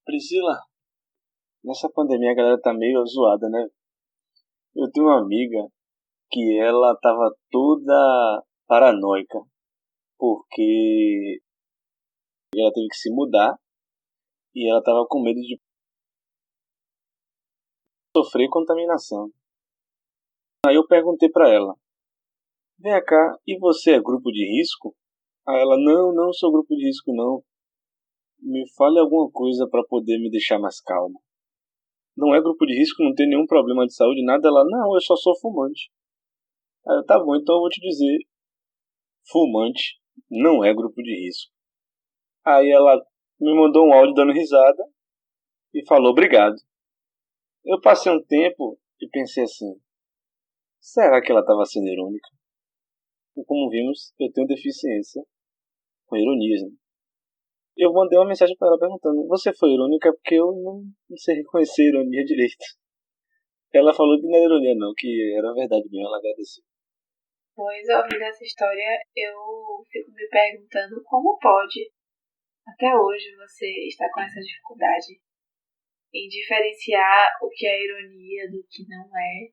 Priscila, nessa pandemia a galera tá meio zoada, né? Eu tenho uma amiga que ela tava toda paranoica porque ela teve que se mudar e ela tava com medo de sofrer contaminação. Aí eu perguntei pra ela: vem cá, e você é grupo de risco? Aí ela: não sou grupo de risco não. Me fale alguma coisa pra poder me deixar mais calma. Não é grupo de risco, não tem nenhum problema de saúde, nada. Ela: não, eu só sou fumante. Aí eu: tá bom, então eu vou te dizer, fumante não é grupo de risco. Aí ela me mandou um áudio dando risada e falou obrigado. Eu passei um tempo e pensei assim: será que ela estava sendo irônica? E como vimos, eu tenho deficiência com ironias, né? Eu mandei uma mensagem para ela perguntando: você foi irônica? Porque eu não sei reconhecer a ironia direito. Ela falou que não era ironia não, que era verdade mesmo, ela agradeceu. Pois, ouvindo essa história, eu fico me perguntando como pode, até hoje, você estar com essa dificuldade em diferenciar o que é ironia do que não é,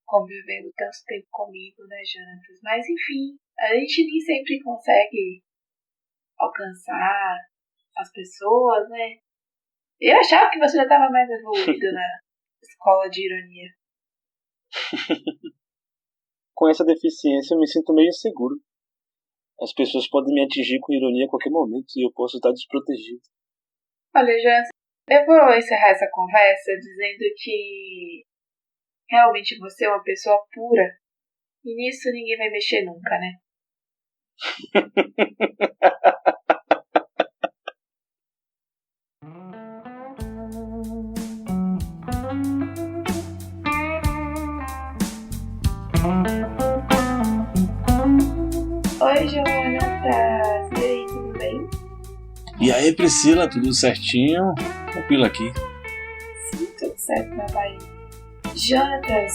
convivendo tanto tempo comigo, né, Jonatas? Mas, enfim, a gente nem sempre consegue alcançar as pessoas, né? Eu achava que você já estava mais evoluído na escola de ironia. Com essa deficiência eu me sinto meio inseguro. As pessoas podem me atingir com ironia a qualquer momento e eu posso estar desprotegido. Olha, Jonas, eu vou encerrar essa conversa dizendo que realmente você é uma pessoa pura e nisso ninguém vai mexer nunca, né? Oi, Jonatas! E aí, tudo bem? E aí, Priscila, tudo certinho? Tranquilo aqui. Sim, tudo certo, meu pai. Jonatas,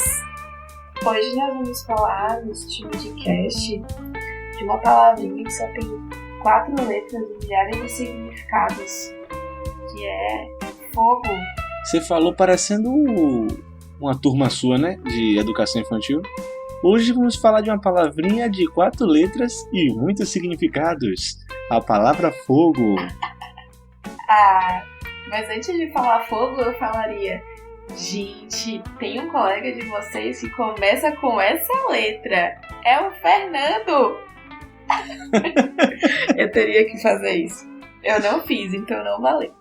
hoje nós vamos falar neste podcast de uma palavrinha que só tem 4 letras e milhares de significados, que é fogo. Você falou parecendo uma turma sua, né? De educação infantil. Hoje vamos falar de uma palavrinha de 4 letras e muitos significados. A palavra fogo. Ah, mas antes de falar fogo, eu falaria: gente, tem um colega de vocês que começa com essa letra. É o Fernando! Eu teria que fazer isso. Eu não fiz, então não valeu.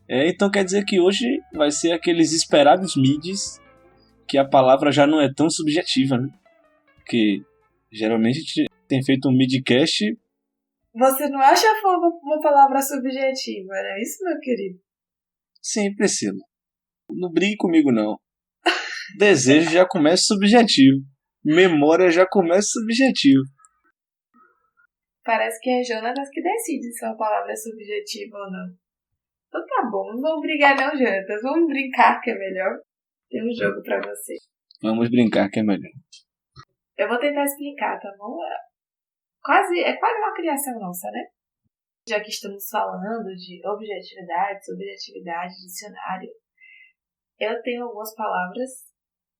Então quer dizer que hoje vai ser aqueles esperados midis que a palavra já não é tão subjetiva, né? Porque geralmente a gente tem feito um midcast. Você não acha fogo uma palavra subjetiva, não é isso, meu querido? Sim, Priscila. Não brigue comigo, não. Desejo já começa subjetivo. Memória já começa subjetivo. Parece que é Jonatas que decide se uma palavra é subjetiva ou não. Então tá bom, não vamos brigar não, Jonatas. Vamos brincar que é melhor. Tem um jogo pra você. Vamos brincar que é melhor. Eu vou tentar explicar, tá bom? É quase uma criação nossa, né? Já que estamos falando de subjetividade, dicionário, eu tenho algumas palavras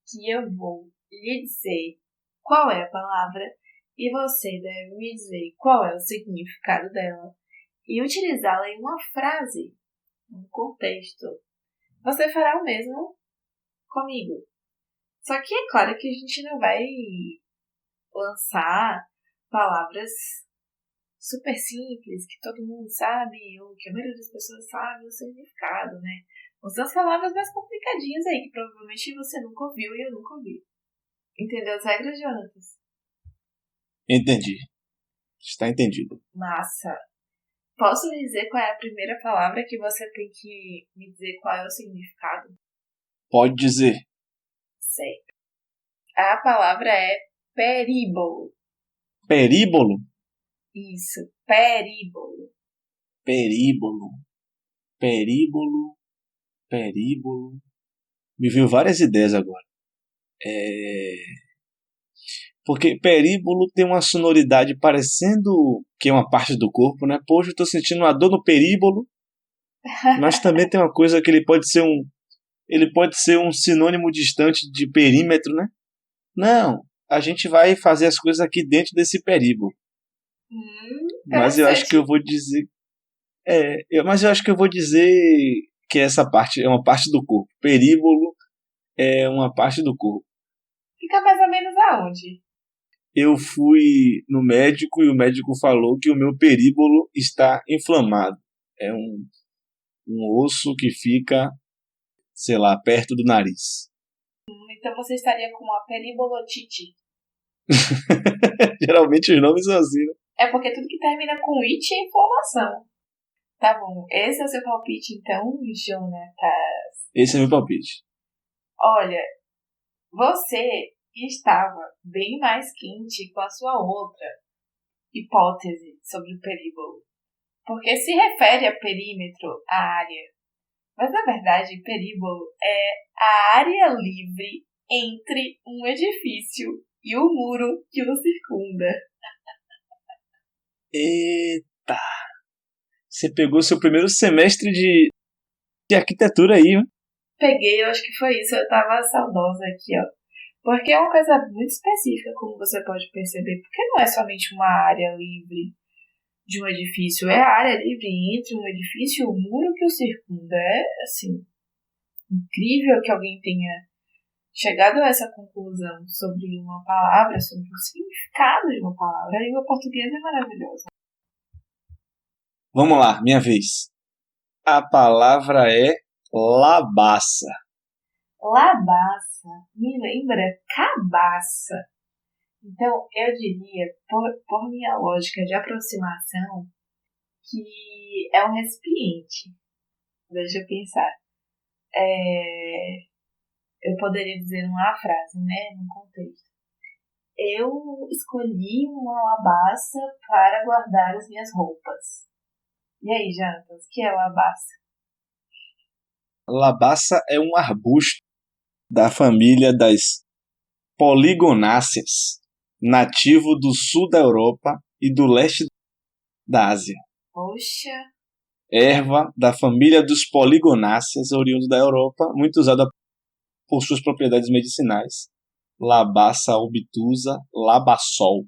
que eu vou lhe dizer qual é a palavra e você deve me dizer qual é o significado dela e utilizá-la em uma frase, num contexto. Você fará o mesmo comigo. Só que é claro que a gente não vai lançar palavras super simples, que todo mundo sabe, ou que a maioria das pessoas sabe o significado, né? Usando as palavras mais complicadinhas aí, que provavelmente você nunca ouviu e eu nunca ouvi. Entendeu as regras, Jonatas? Entendi. Está entendido. Massa! Posso lhe dizer qual é a primeira palavra que você tem que me dizer qual é o significado? Pode dizer. Certo. A palavra é períbolo. Períbolo? Isso, períbolo. Períbolo. Períbolo. Períbolo. Me veio várias ideias agora. Porque períbolo tem uma sonoridade parecendo que é uma parte do corpo, né? Poxa, eu tô sentindo uma dor no períbolo. Mas também tem uma coisa que ele pode ser um sinônimo distante de perímetro, né? Não, a gente vai fazer as coisas aqui dentro desse perímetro. Mas eu acho que Interessante. eu vou dizer. Mas eu acho que eu vou dizer que essa parte é uma parte do corpo. Períbolo é uma parte do corpo. Fica mais ou menos aonde? Eu fui no médico e o médico falou que o meu períbolo está inflamado. É um osso que fica, sei lá, perto do nariz. Então você estaria com uma peribolotite. Geralmente os nomes são assim, né? É porque tudo que termina com it é inflamação. Tá bom, esse é o seu palpite então, Jonatas. Esse é meu palpite. Olha, você estava bem mais quente com a sua outra hipótese sobre o períbolo. Porque se refere a perímetro, a área. Mas na verdade, períbolo é a área livre entre um edifício e o muro que o circunda. Eita! Você pegou seu primeiro semestre de arquitetura aí, hein? Peguei, eu acho que foi isso, eu tava saudosa aqui, ó. Porque é uma coisa muito específica, como você pode perceber, porque não é somente uma área livre de um edifício, é a área livre entre um edifício e o muro que o circunda. É, assim, incrível que alguém tenha chegado a essa conclusão sobre uma palavra, sobre o significado de uma palavra. A língua portuguesa é maravilhosa. Vamos lá, minha vez. A palavra é labaça. Labaça me lembra cabaça. Então, eu diria, por minha lógica de aproximação, que é um recipiente. Deixa eu pensar. Eu poderia dizer numa frase, né? Num contexto. Eu escolhi uma labaça para guardar as minhas roupas. E aí, Jantas, o que é labaça? Labaça é um arbusto da família das poligonáceas, nativo do sul da Europa e do leste da Ásia. Poxa, Erva da família dos poligonáceas, oriundo da Europa, muito usada por suas propriedades medicinais. Labaça obtusa, labassol.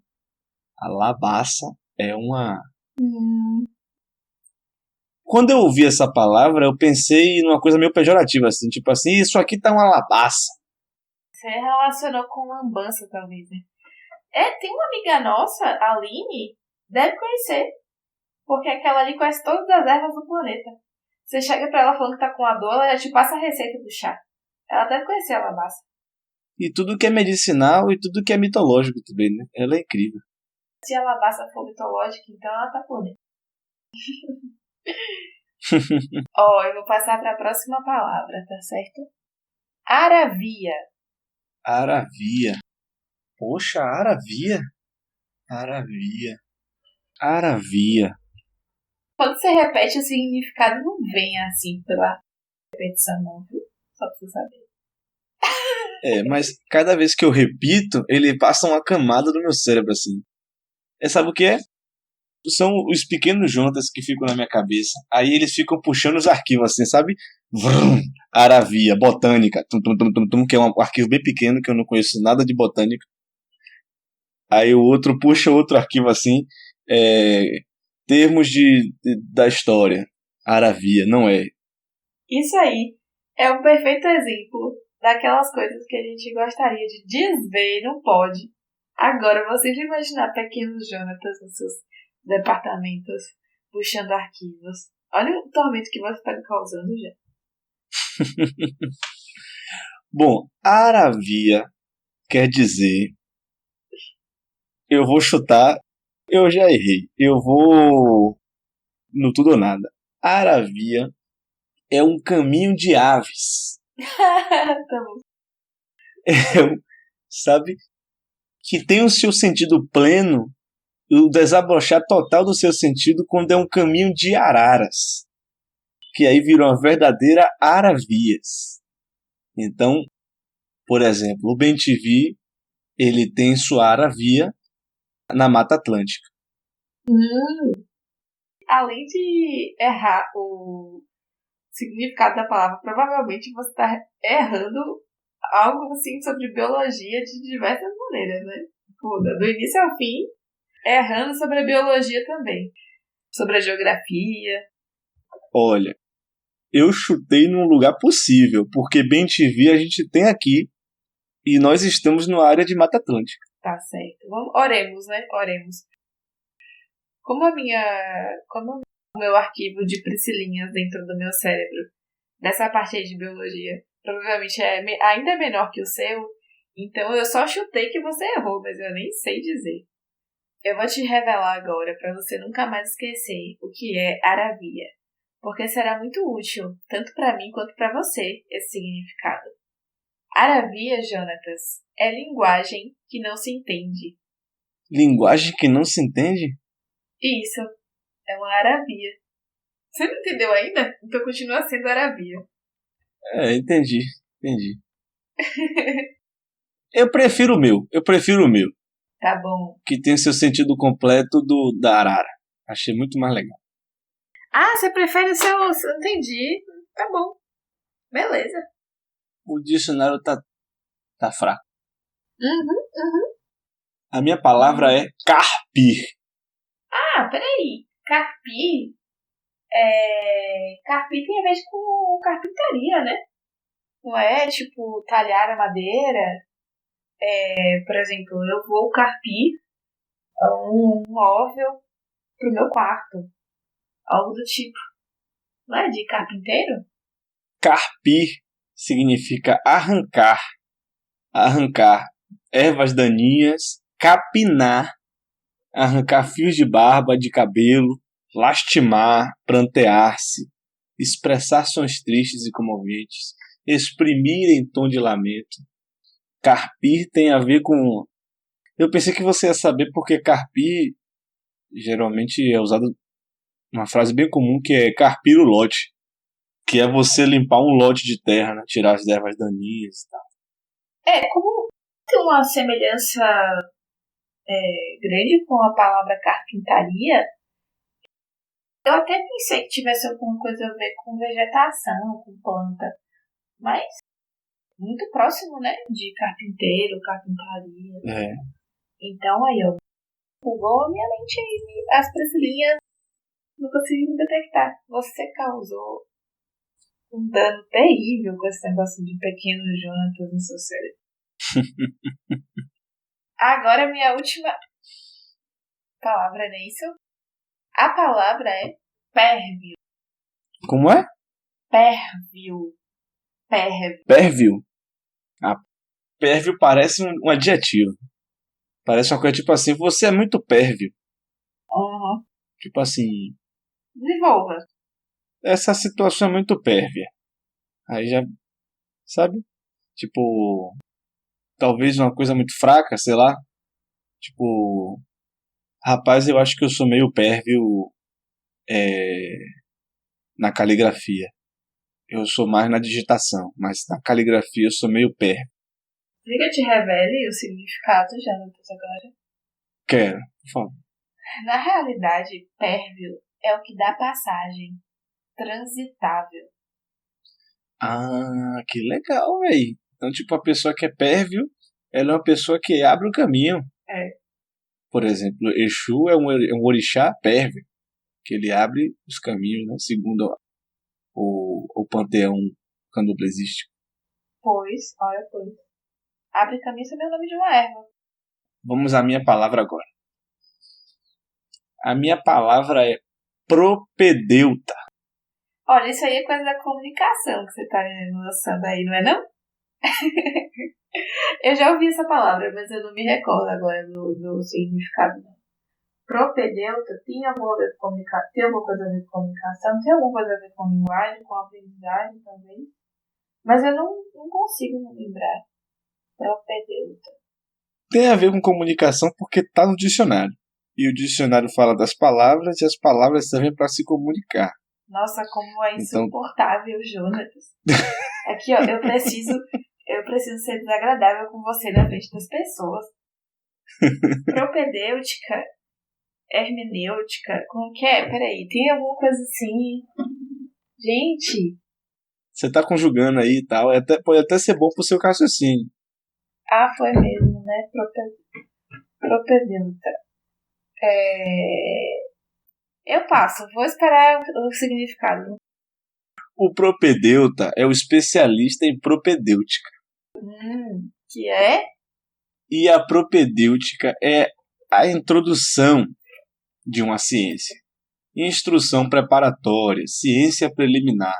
A labaça é uma... Quando eu ouvi essa palavra, eu pensei numa coisa meio pejorativa, assim, tipo assim, isso aqui tá uma labaça. você relacionou com lambança, talvez, né? Tem uma amiga nossa, a Aline, deve conhecer. Porque aquela ali conhece todas as ervas do planeta. Você chega pra ela falando que tá com a dor, ela já te passa a receita do chá. Ela deve conhecer a labaça. E tudo que é medicinal e tudo que é mitológico também, né? Ela é incrível. Se a labaça for mitológica, então ela tá por dentro. Eu vou passar pra próxima palavra, tá certo? Aravia. Aravia. Poxa, aravia. Aravia. Aravia. Quando você repete, o significado não vem assim pela repetição, não, viu? Só pra você saber. Mas cada vez que eu repito, ele passa uma camada do meu cérebro, assim. Sabe o que é? São os pequenos juntas que ficam na minha cabeça. Aí eles ficam puxando os arquivos, assim, sabe? Vrum, aravia, botânica, que é um arquivo bem pequeno, que eu não conheço nada de botânica. Aí o outro puxa outro arquivo, assim, termos da história. Aravia, não é? Isso aí é um perfeito exemplo daquelas coisas que a gente gostaria de desver e não pode. Agora, você já imaginar pequenos Jonatas nos seus departamentos puxando arquivos. Olha o tormento que você está me causando já. Bom, aravia quer dizer... Eu vou chutar, eu já errei. Eu vou no tudo ou nada. Aravia é um caminho de aves. Tá bom. Sabe? Que tem o seu sentido pleno, o desabrochar total do seu sentido quando é um caminho de araras. Que aí virou uma verdadeira aravias. Então, por exemplo, o BenTV, ele tem sua aravia na Mata Atlântica. Além de errar o significado da palavra, provavelmente você está errando algo assim sobre biologia de diversas maneiras, né? Do início ao fim, errando sobre a biologia também. Sobre a geografia. Olha, eu chutei num lugar possível, porque bem TV a gente tem aqui e nós estamos numa área de Mata Atlântica. Tá certo. Oremos, né? Oremos. Como o meu arquivo de Priscilinhas dentro do meu cérebro, dessa parte aí de biologia, provavelmente ainda é menor que o seu, então eu só chutei que você errou, mas eu nem sei dizer. Eu vou te revelar agora para você nunca mais esquecer o que é aravia, porque será muito útil, tanto para mim quanto para você, esse significado. Aravia, Jonatas, é linguagem que não se entende. Linguagem que não se entende? Isso, é uma aravia. Você não entendeu ainda? Então continua sendo aravia. Entendi. Eu prefiro o meu. Tá bom. Que tem seu sentido completo da arara. Achei muito mais legal. Ah, você prefere o seu... Entendi. Tá bom. Beleza. O dicionário tá fraco. Uhum. A minha palavra é carpir. Ah, peraí. Carpir? Carpir tem a ver com carpintaria, né? Não é tipo talhar a madeira. Por exemplo, eu vou carpir um móvel pro meu quarto. Algo do tipo. Não é de carpinteiro? Carpir significa arrancar. Arrancar ervas daninhas, capinar, arrancar fios de barba, de cabelo, lastimar, prantear-se, expressar sons tristes e comoventes, exprimir em tom de lamento. Carpir tem a ver com... Eu pensei que você ia saber porque carpir geralmente é usado uma frase bem comum que é carpir o lote, que é você limpar um lote de terra, né? Tirar as ervas daninhas e tal. Como tem uma semelhança grande com a palavra carpintaria, eu até pensei que tivesse alguma coisa a ver com vegetação, com planta, mas muito próximo, né, de carpinteiro, carpintaria. Então aí, ó, bugou a minha mente aí, as Priscilinhas não conseguiram detectar. Você causou um dano terrível com esse negócio de pequenos Jonatas no seu cérebro. Agora minha última palavra, não é isso? A palavra é pérvio. Como é? Pérvio. Pérvio? Pérvio parece um adjetivo. Parece uma coisa tipo assim, você é muito pérvio. Uhum. Tipo assim... Desenvolva. Essa situação é muito pérvia. Aí já... Sabe? Tipo... Talvez uma coisa muito fraca, sei lá. Tipo... Rapaz, eu acho que eu sou meio pérvio na caligrafia. Eu sou mais na digitação, mas na caligrafia eu sou meio pérvio. Quer que eu te revele o significado, Jonatas, agora? Quero, por favor. Na realidade, pérvio é o que dá passagem. Transitável. Ah, que legal, véi. Então, tipo, a pessoa que é pérvio, ela é uma pessoa que abre o caminho. Por exemplo, Exu é um orixá pérvio, que ele abre os caminhos, né, segundo o panteão candomblessístico. Pois. Abre caminho é o nome de uma erva. Vamos à minha palavra agora. A minha palavra é propedeuta. Olha, isso aí é coisa da comunicação que você tá lançando aí, não é não? Eu já ouvi essa palavra, mas eu não me recordo agora do significado. Propedeuta tem alguma coisa a ver com comunicação, tem alguma coisa a ver com linguagem, com aprendizagem, talvez. Mas eu não consigo me lembrar. Propedeuta. Tem a ver com comunicação porque está no dicionário. E o dicionário fala das palavras e as palavras servem para se comunicar. Nossa, como é insuportável, Jonatas. Aqui, ó, eu preciso ser desagradável com você na frente das pessoas. Propedêutica, hermenêutica, como que é? Peraí, tem alguma coisa assim? Gente, Você tá conjugando aí e tal, pode até ser bom pro seu raciocínio. Ah, foi mesmo, né? Propedeuta. Eu passo, vou esperar o significado. O propedeuta é o especialista em propedêutica. Que é? E a propedêutica é a introdução de uma ciência. Instrução preparatória, ciência preliminar.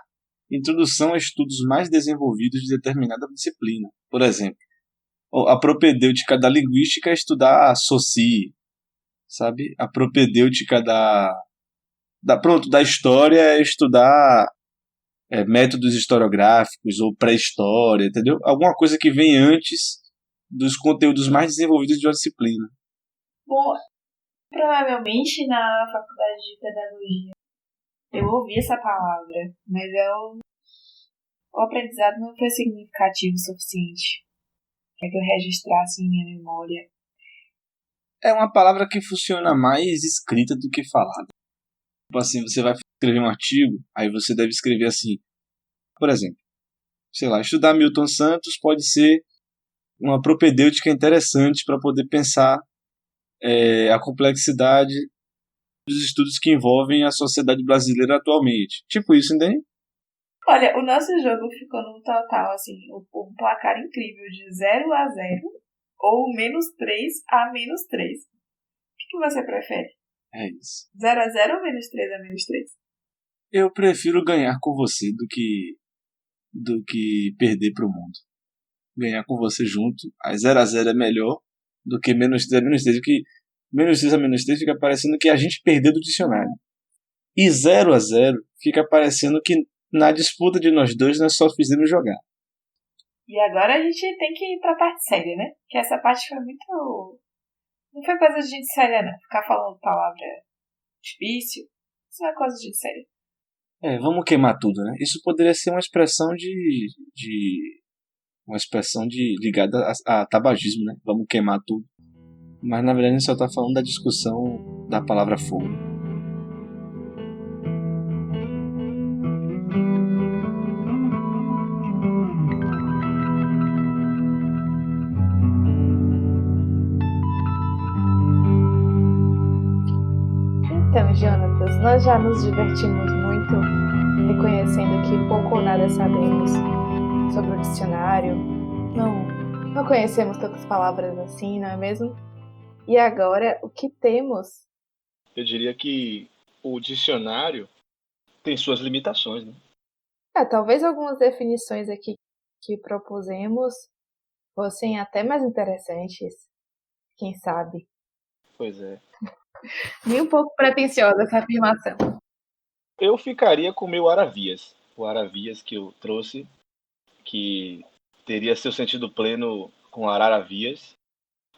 Introdução a estudos mais desenvolvidos de determinada disciplina. Por exemplo, a propedêutica da linguística é estudar soci, sabe? A propedêutica da história é estudar métodos historiográficos ou pré-história, entendeu? Alguma coisa que vem antes dos conteúdos mais desenvolvidos de uma disciplina. Bom, provavelmente na faculdade de pedagogia eu ouvi essa palavra, mas o aprendizado não foi significativo o suficiente para que eu registrasse em minha memória. É uma palavra que funciona mais escrita do que falada. Tipo assim, você vai escrever um artigo, aí você deve escrever assim, por exemplo, sei lá, estudar Milton Santos pode ser uma propedêutica interessante para poder pensar a complexidade dos estudos que envolvem a sociedade brasileira atualmente. Tipo isso, entende? Olha, o nosso jogo ficou num total, assim, um placar incrível de 0-0 ou -3 a -3. O que você prefere? É isso. 0-0 ou -3 a -3? Eu prefiro ganhar com você do que perder pro mundo. Ganhar com você junto, a 0-0 é melhor do que -3 a -3, porque -3 a -3 fica parecendo que a gente perdeu do dicionário. E 0-0 fica parecendo que na disputa de nós dois nós só fizemos jogar. E agora a gente tem que ir pra parte séria, né? Que essa parte foi muito... Não foi coisa de gente séria, não. Ficar falando palavra difícil, isso não é coisa de gente séria. Vamos queimar tudo, né? Isso poderia ser uma expressão ligada a tabagismo, né? Vamos queimar tudo. Mas na verdade a gente só tá falando da discussão da palavra fogo. Então, Jonatas, nós já nos divertimos muito reconhecendo que pouco ou nada sabemos sobre o dicionário. Não conhecemos tantas palavras assim, não é mesmo? E agora, o que temos? Eu diria que o dicionário tem suas limitações, né? Talvez algumas definições aqui que propusemos fossem até mais interessantes. Quem sabe? Pois é. Nem um pouco pretensiosa essa afirmação. Eu ficaria com o meu Aravias. O Aravias que eu trouxe, que teria seu sentido pleno com Araravias.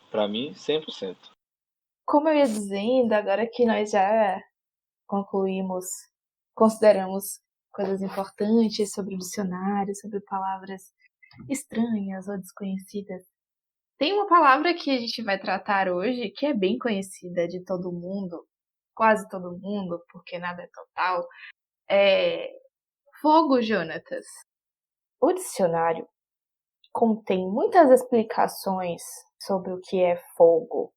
Para mim, 100%. Como eu ia dizendo, agora que nós já consideramos coisas importantes sobre o dicionário, sobre palavras estranhas ou desconhecidas. Tem uma palavra que a gente vai tratar hoje que é bem conhecida de todo mundo, quase todo mundo, porque nada é total. É fogo, Jonatas. O dicionário contém muitas explicações sobre o que é fogo.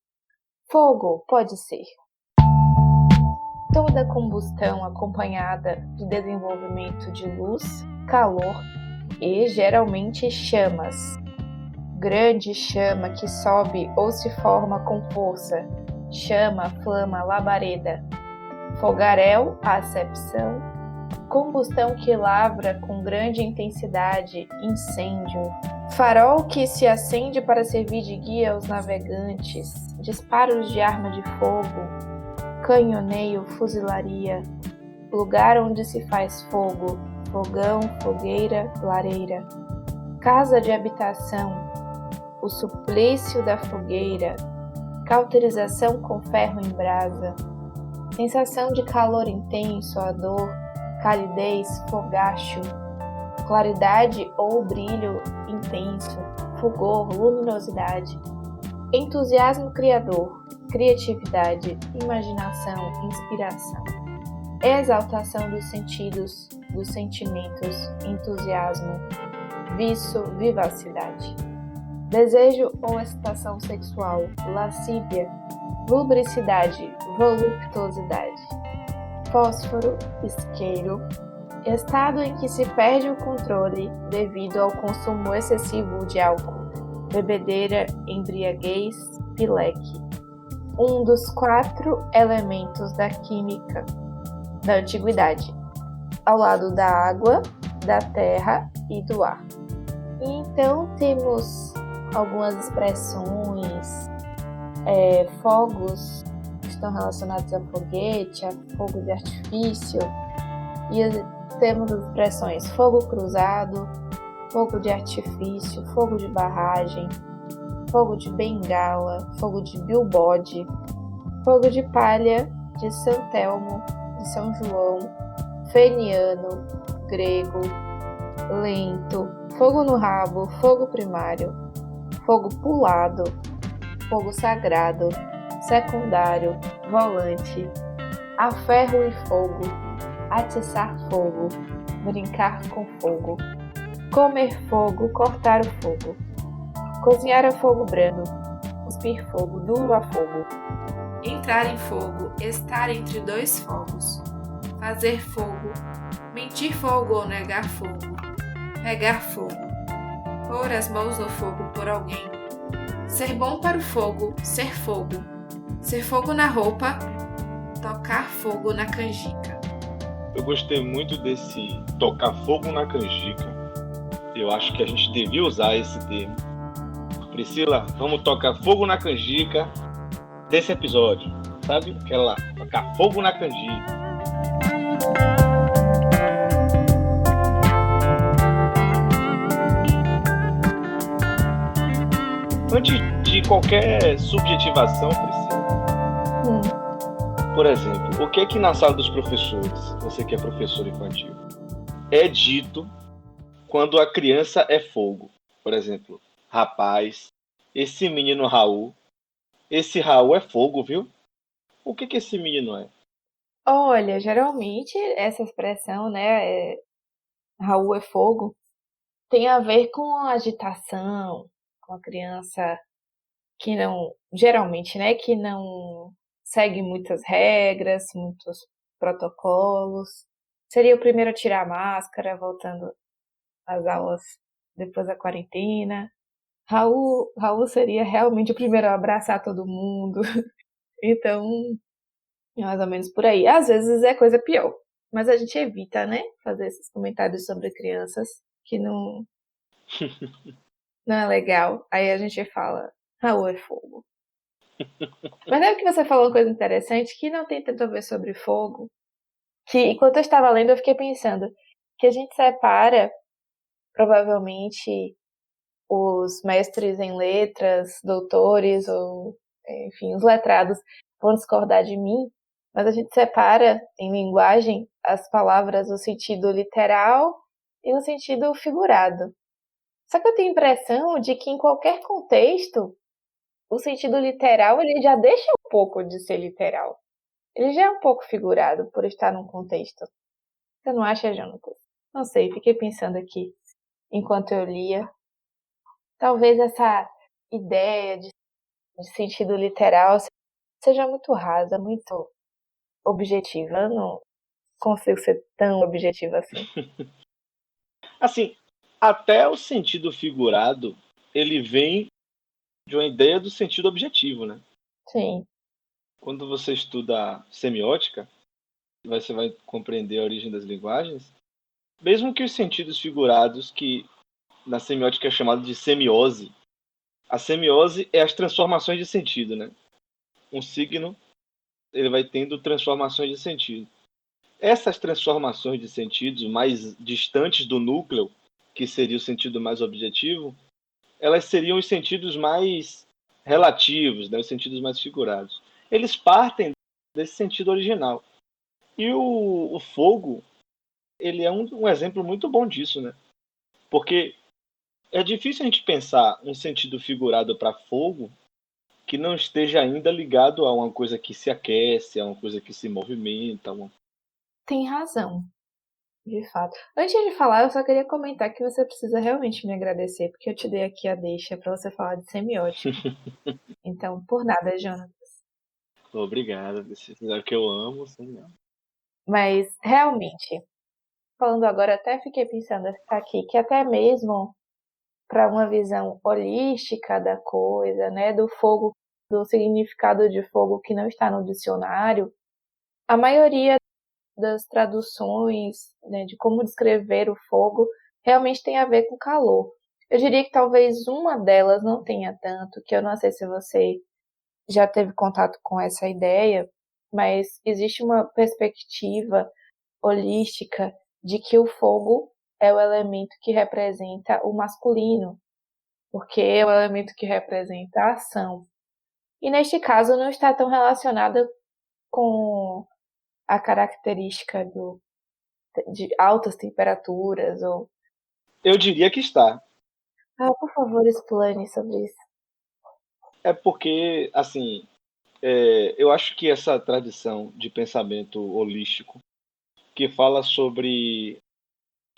Fogo pode ser toda combustão acompanhada de desenvolvimento de luz, calor e, geralmente, chamas. Grande chama que sobe ou se forma com força, chama, flama, labareda. Fogaréu, acepção. Combustão que lavra com grande intensidade, incêndio. Farol que se acende para servir de guia aos navegantes. Disparos de arma de fogo. Canhoneio, fuzilaria. Lugar onde se faz fogo. Fogão, fogueira, lareira. Casa de habitação. O suplício da fogueira, cauterização com ferro em brasa, sensação de calor intenso, a dor, calidez, fogacho, claridade ou brilho intenso, fulgor, luminosidade, entusiasmo criador, criatividade, imaginação, inspiração, exaltação dos sentidos, dos sentimentos, entusiasmo, vício, vivacidade. Desejo ou excitação sexual, lascívia, lubricidade, voluptuosidade. Fósforo, isqueiro, estado em que se perde o controle devido ao consumo excessivo de álcool, bebedeira, embriaguez, pileque. Um dos 4 elementos da química da antiguidade, ao lado da água, da terra e do ar. E então temos algumas expressões, fogos que estão relacionados a foguete, a fogo de artifício, e temos as expressões fogo cruzado, fogo de artifício, fogo de barragem, fogo de bengala, fogo de bilbode, fogo de palha de São Telmo, de São João, feniano, grego, lento, fogo no rabo, fogo primário, fogo pulado, fogo sagrado, secundário, volante, a ferro e fogo, atiçar fogo, brincar com fogo, comer fogo, cortar o fogo, cozinhar a fogo brando, cuspir fogo, duro a fogo, entrar em fogo, estar entre 2 fogos, fazer fogo, mentir fogo ou negar fogo, pegar fogo, pôr as mãos no fogo por alguém, ser bom para o fogo, ser fogo na roupa, tocar fogo na canjica. Eu gostei muito desse tocar fogo na canjica. Eu acho que a gente devia usar esse termo. Priscila, vamos tocar fogo na canjica desse episódio, sabe? Aquela tocar fogo na canjica. Antes de qualquer subjetivação, Priscila, por exemplo, o que é que na sala dos professores, você que é professor infantil, é dito quando a criança é fogo? Por exemplo, rapaz, esse menino Raul, esse Raul é fogo, viu? O que esse menino é? Olha, geralmente essa expressão, né, Raul é fogo, tem a ver com a agitação, com a criança que não, geralmente, né, que não segue muitas regras, muitos protocolos. Seria o primeiro a tirar a máscara, voltando às aulas depois da quarentena. Raul seria realmente o primeiro a abraçar todo mundo. Então, é mais ou menos por aí. Às vezes é coisa pior, mas a gente evita, né, fazer esses comentários sobre crianças que não é legal. Aí a gente fala, Raul é fogo. Mas é que você falou uma coisa interessante que não tem tanto a ver sobre fogo, que enquanto eu estava lendo eu fiquei pensando que a gente separa, provavelmente, os mestres em letras, doutores ou, enfim, os letrados vão discordar de mim, mas a gente separa em linguagem as palavras no sentido literal e no sentido figurado. Só que eu tenho a impressão de que em qualquer contexto o sentido literal ele já deixa um pouco de ser literal. Ele já é um pouco figurado por estar num contexto. Você não acha, Jonatas? Não sei, fiquei pensando aqui enquanto eu lia. Talvez essa ideia de sentido literal seja muito rasa, muito objetiva. Eu não consigo ser tão objetiva assim. Assim, até o sentido figurado, ele vem de uma ideia do sentido objetivo, né? Sim. Quando você estuda semiótica, você vai compreender a origem das linguagens, mesmo que os sentidos figurados, que na semiótica é chamado de semiose, a semiose é as transformações de sentido, né? Um signo, ele vai tendo transformações de sentido. Essas transformações de sentidos mais distantes do núcleo, que seria o sentido mais objetivo, elas seriam os sentidos mais relativos, né? Os sentidos mais figurados. Eles partem desse sentido original. E o fogo, ele é um exemplo muito bom disso, né? Porque é difícil a gente pensar um sentido figurado para fogo que não esteja ainda ligado a uma coisa que se aquece, a uma coisa que se movimenta. Tem razão. De fato. Antes de falar, eu só queria comentar que você precisa realmente me agradecer, porque eu te dei aqui a deixa pra você falar de semiótica. Então, por nada, Jonathan. Obrigado, é o que eu amo, sim, não. Mas, realmente, falando agora, até fiquei pensando aqui que até mesmo para uma visão holística da coisa, né, do fogo, do significado de fogo que não está no dicionário, a maioria das traduções, né, de como descrever o fogo realmente tem a ver com calor. Eu diria que talvez uma delas não tenha tanto, que eu não sei se você já teve contato com essa ideia, mas existe uma perspectiva holística de que o fogo é o elemento que representa o masculino, porque é o elemento que representa a ação. E neste caso não está tão relacionada com a característica de altas temperaturas ou... Eu diria que está. Por favor, explane sobre isso. É porque, assim, eu acho que essa tradição de pensamento holístico que fala sobre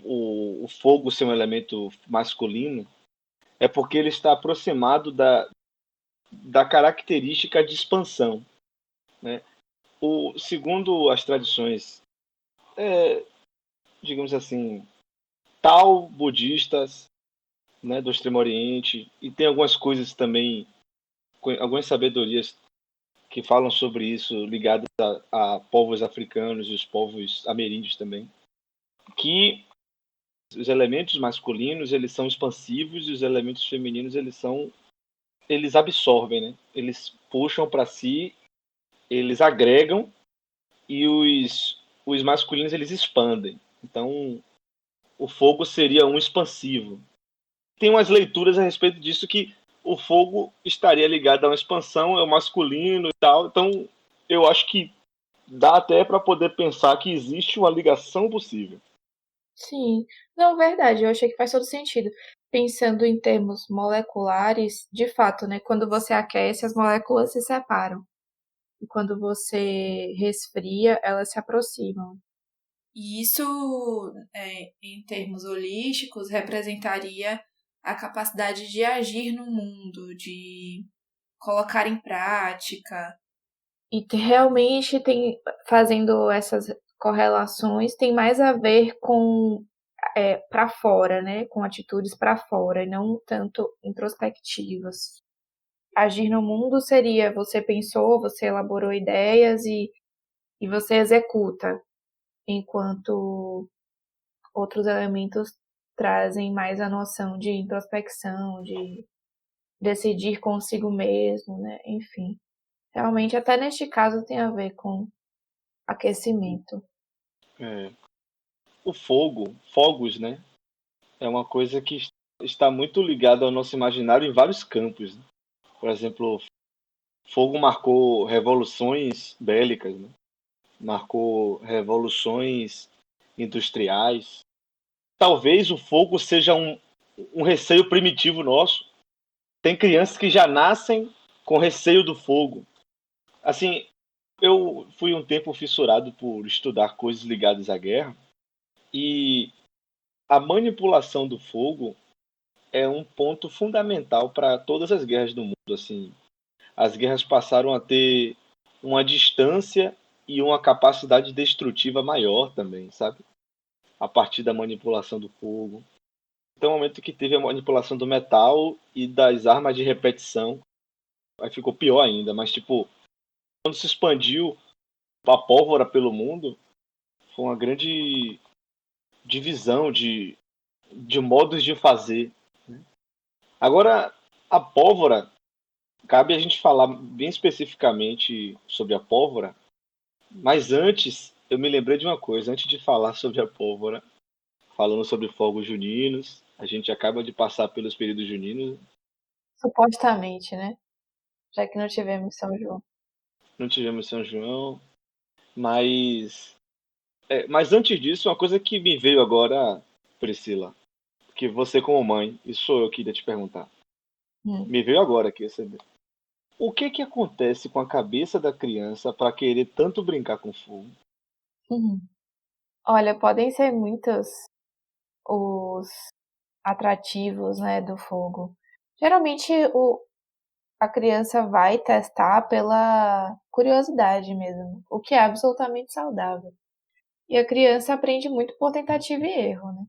o fogo ser um elemento masculino é porque ele está aproximado da característica de expansão, né? Segundo as tradições, digamos assim, tal budistas, né, do Extremo Oriente, e tem algumas coisas também, algumas sabedorias que falam sobre isso, ligadas a povos africanos e os povos ameríndios também, que os elementos masculinos eles são expansivos e os elementos femininos eles absorvem, né? Eles puxam para si, eles agregam e os masculinos eles expandem. Então, o fogo seria um expansivo. Tem umas leituras a respeito disso que o fogo estaria ligado a uma expansão, é o masculino e tal. Então, eu acho que dá até para poder pensar que existe uma ligação possível. Sim, não, verdade, eu achei que faz todo sentido. Pensando em termos moleculares, de fato, né? Quando você aquece, as moléculas se separam. E quando você resfria, elas se aproximam. E isso, em termos holísticos, representaria a capacidade de agir no mundo, de colocar em prática. E realmente tem, fazendo essas correlações, tem mais a ver com para fora, né? Com atitudes para fora, e não tanto introspectivas. Agir no mundo seria você pensou, você elaborou ideias e você executa, enquanto outros elementos trazem mais a noção de introspecção, de decidir consigo mesmo, né? Enfim, realmente até neste caso tem a ver com aquecimento. O fogos, né? É uma coisa que está muito ligada ao nosso imaginário em vários campos, né? Por exemplo, fogo marcou revoluções bélicas, né? Marcou revoluções industriais. Talvez o fogo seja um receio primitivo nosso. Tem crianças que já nascem com receio do fogo. Assim, eu fui um tempo fissurado por estudar coisas ligadas à guerra e a manipulação do fogo é um ponto fundamental para todas as guerras do mundo. Assim, as guerras passaram a ter uma distância e uma capacidade destrutiva maior também, sabe? A partir da manipulação do fogo. Então, no momento que teve a manipulação do metal e das armas de repetição, aí ficou pior ainda. Mas, tipo, quando se expandiu a pólvora pelo mundo, foi uma grande divisão de modos de fazer. Agora, a pólvora, cabe a gente falar bem especificamente sobre a pólvora, mas antes, eu me lembrei de uma coisa, antes de falar sobre a pólvora, falando sobre fogos juninos, a gente acaba de passar pelos períodos juninos, Supostamente, né? Já que não tivemos São João. não tivemos São João, mas antes disso, uma coisa que me veio agora, Priscila, que você como mãe, isso sou eu que queria te perguntar, Hum. me veio agora aqui, o que acontece com a cabeça da criança para querer tanto brincar com fogo? Uhum. Olha, podem ser muitos os atrativos, né, do fogo. Geralmente a criança vai testar pela curiosidade mesmo, o que é absolutamente saudável. E a criança aprende muito por tentativa e erro, né?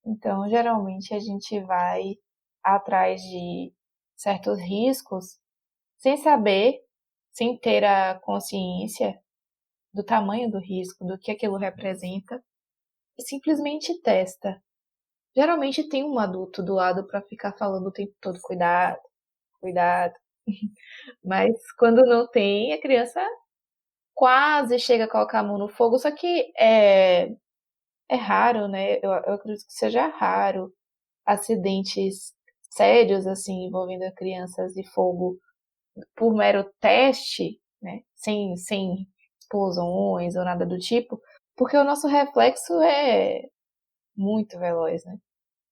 Então, geralmente a gente vai atrás de certos riscos sem saber, sem ter a consciência do tamanho do risco, do que aquilo representa, e simplesmente testa. Geralmente tem um adulto do lado para ficar falando o tempo todo, cuidado, cuidado. Mas quando não tem, a criança quase chega a colocar a mão no fogo, só que é raro, né? Eu acredito que seja raro acidentes sérios, assim, envolvendo crianças e fogo por mero teste, né? Sem explosões ou nada do tipo, porque o nosso reflexo é muito veloz, né?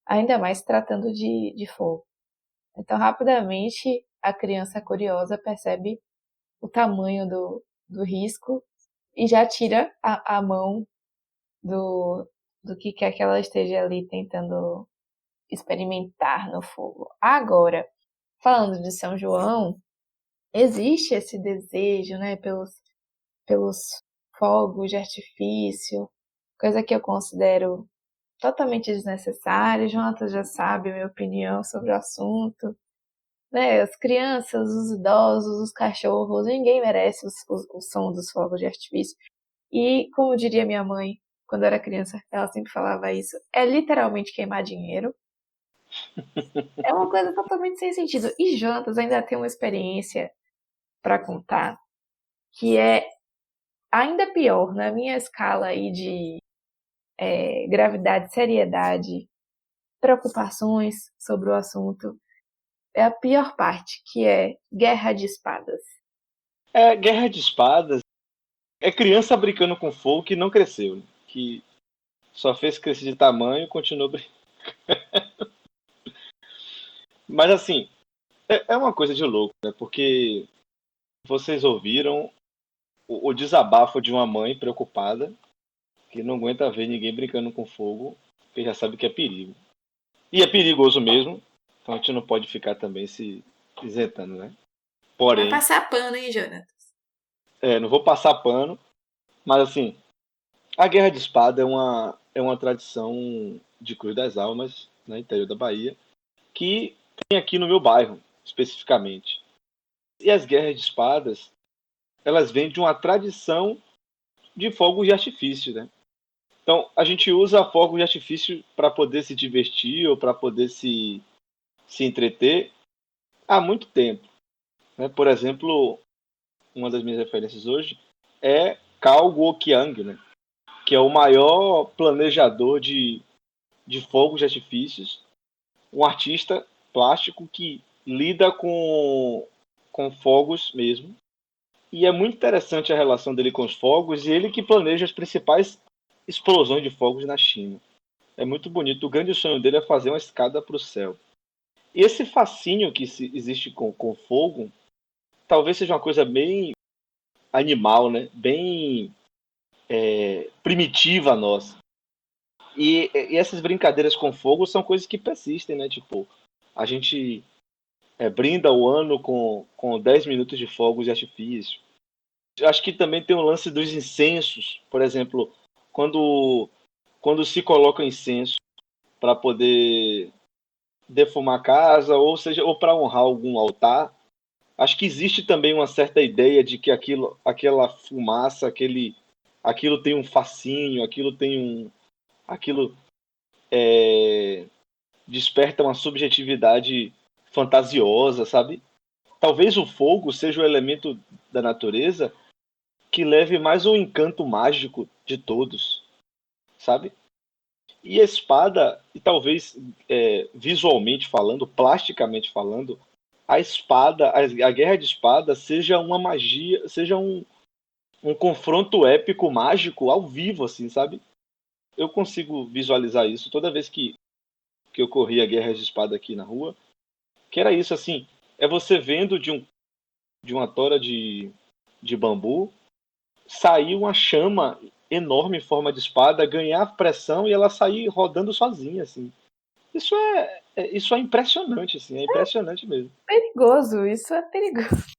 Ainda mais se tratando de fogo. Então, rapidamente, a criança curiosa percebe o tamanho do risco e já tira a mão do que quer que ela esteja ali tentando experimentar no fogo. Agora, falando de São João, existe esse desejo, né, pelos fogos de artifício, coisa que eu considero totalmente desnecessária. Jonathan já sabe a minha opinião sobre o assunto. Né, as crianças, os idosos, os cachorros, ninguém merece o som dos fogos de artifício. E, como diria minha mãe, quando eu era criança, ela sempre falava isso, é literalmente queimar dinheiro. É uma coisa totalmente sem sentido. E Jonatas ainda tem uma experiência para contar que é ainda pior na minha escala aí de gravidade, seriedade, preocupações sobre o assunto. É a pior parte, que é guerra de espadas. É, guerra de espadas é criança brincando com fogo que não cresceu, né? Que só fez crescer de tamanho e continuou brincando. Mas assim, é uma coisa de louco, né? Porque vocês ouviram o desabafo de uma mãe preocupada que não aguenta ver ninguém brincando com fogo, porque já sabe que é perigo. E é perigoso mesmo, então a gente não pode ficar também se isentando, né? Não vai Porém, passar pano, hein, Jonatas? não vou passar pano, mas assim, a Guerra de Espada é uma tradição de Cruz das Almas, no interior da Bahia, que tem aqui no meu bairro, especificamente. E as guerras de espadas, elas vêm de uma tradição de fogos de artifício, né? Então, a gente usa fogos de artifício para poder se divertir ou para poder se entreter há muito tempo, né? Por exemplo, uma das minhas referências hoje é Cao Guoqiang, né? Que é o maior planejador de fogos de artifícios, um artista plástico que lida com fogos mesmo. E é muito interessante a relação dele com os fogos e ele que planeja as principais explosões de fogos na China. É muito bonito. O grande sonho dele é fazer uma escada para o céu. E esse fascínio que existe com fogo talvez seja uma coisa bem animal, né? Bem primitiva nossa. E essas brincadeiras com fogo são coisas que persistem, né? Tipo, a gente brinda o ano com 10 minutos de fogos de artifício. Eu acho que também tem o lance dos incensos, por exemplo, quando se coloca incenso para poder defumar a casa, ou seja, ou para honrar algum altar. Acho que existe também uma certa ideia de que aquela fumaça, aquilo tem um fascínio, aquilo desperta uma subjetividade fantasiosa, sabe? Talvez o fogo seja o elemento da natureza que leve mais o encanto mágico de todos, sabe? E a espada, e talvez visualmente falando, plasticamente falando, a espada, a guerra de espada seja uma magia, seja um confronto épico mágico ao vivo, assim, sabe? Eu consigo visualizar isso toda vez que ocorria a guerra de espada aqui na rua, que era isso, assim, é você vendo de uma tora de bambu sair uma chama enorme em forma de espada ganhar pressão e ela sair rodando sozinha, assim. Isso é impressionante, assim, é impressionante mesmo. Perigoso, isso é perigoso.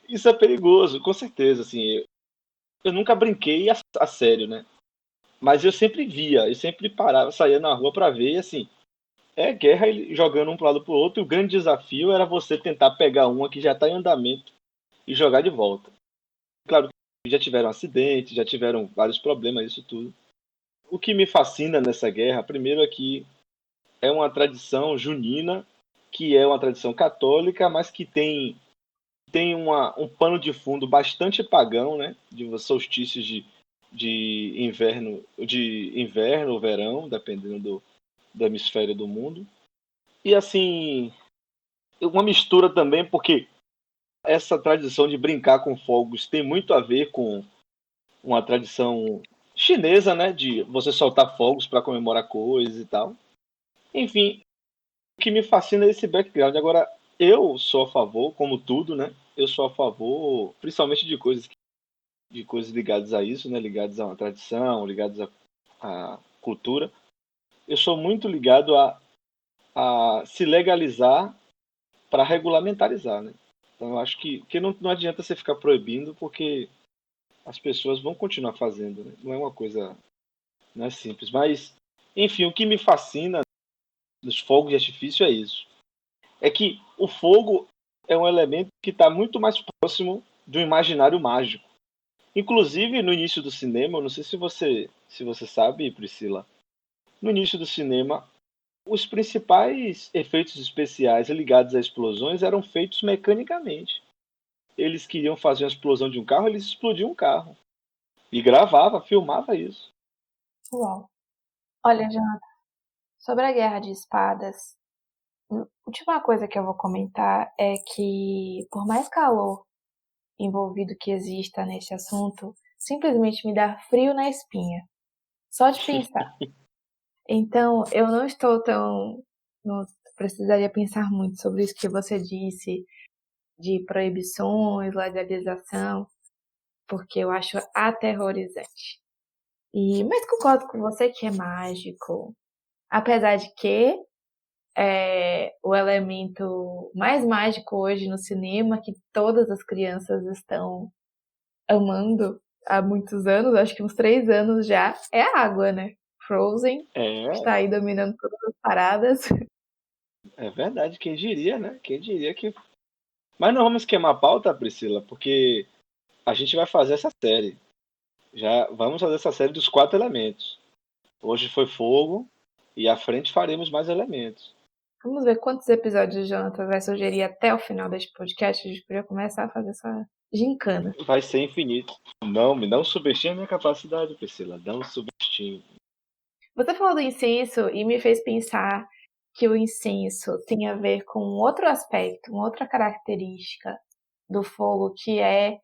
Isso é perigoso, com certeza, assim. Eu nunca brinquei a sério, né? Mas eu sempre via, eu sempre parava, saía na rua pra ver, e assim, é guerra jogando um pro lado pro outro, e o grande desafio era você tentar pegar uma que já tá em andamento e jogar de volta. Claro que já tiveram acidentes, já tiveram vários problemas, isso tudo. O que me fascina nessa guerra, primeiro, é que é uma tradição junina, que é uma tradição católica, mas que tem um pano de fundo bastante pagão, né? De solstícios de inverno ou verão, dependendo do hemisfério do mundo. E assim, uma mistura também, porque essa tradição de brincar com fogos tem muito a ver com uma tradição chinesa, né? De você soltar fogos para comemorar coisas e tal. Enfim, o que me fascina é esse background. Agora, eu sou a favor, como tudo, né? Eu sou a favor, principalmente de coisas ligadas a isso, né? Ligadas a uma tradição, ligadas à cultura. Eu sou muito ligado a se legalizar para regulamentarizar, né? Então, eu acho que não adianta você ficar proibindo, porque as pessoas vão continuar fazendo, né? Não é uma coisa, não é simples. Mas, enfim, o que me fascina dos fogos de artifício é isso. É que o fogo é um elemento que está muito mais próximo do imaginário mágico. Inclusive, no início do cinema, eu não sei se você sabe, Priscila, no início do cinema, os principais efeitos especiais ligados a explosões eram feitos mecanicamente. Eles queriam fazer uma explosão de um carro, eles explodiam um carro. E gravava, filmava isso. Uau. Olha, Jonathan, sobre a guerra de espadas, a última coisa que eu vou comentar é que, por mais calor envolvido que exista nesse assunto, simplesmente me dá frio na espinha. Só de pensar. Então, eu não estou tão. Não precisaria pensar muito sobre isso que você disse, de proibições, legalização, porque eu acho aterrorizante. Mas concordo com você que é mágico. Apesar de que o elemento mais mágico hoje no cinema, que todas as crianças estão amando há muitos anos, acho que uns 3 anos já, é a água, né? Frozen É, está aí dominando todas as paradas. é verdade, quem diria, né? Quem diria que. Mas não vamos queimar a pauta, Priscila, porque a gente vai fazer essa série. Já vamos fazer essa série dos 4 elementos. Hoje foi fogo e à frente faremos mais elementos. Vamos ver quantos episódios o Jonathan vai sugerir até o final deste podcast. A gente podia começar a fazer essa gincana. Vai ser infinito. Não subestime a minha capacidade, Priscila. Não subestime. Você falou do incenso e me fez pensar que o incenso tem a ver com outro aspecto, uma outra característica do fogo, que é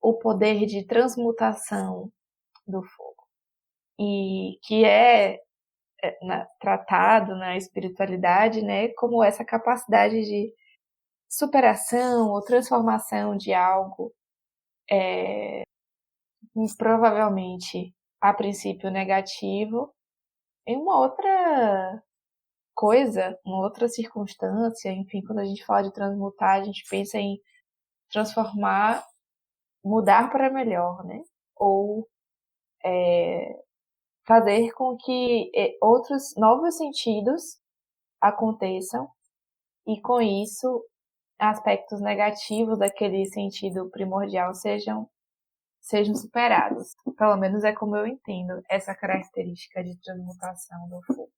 o poder de transmutação do fogo. E que é tratado na espiritualidade, né, como essa capacidade de superação ou transformação de algo, provavelmente a princípio negativo, em uma outra coisa, uma outra circunstância. Enfim, quando a gente fala de transmutar, a gente pensa em transformar, mudar para melhor, né? Ou fazer com que outros novos sentidos aconteçam e com isso aspectos negativos daquele sentido primordial sejam superados. Pelo menos é como eu entendo essa característica de transmutação do fogo,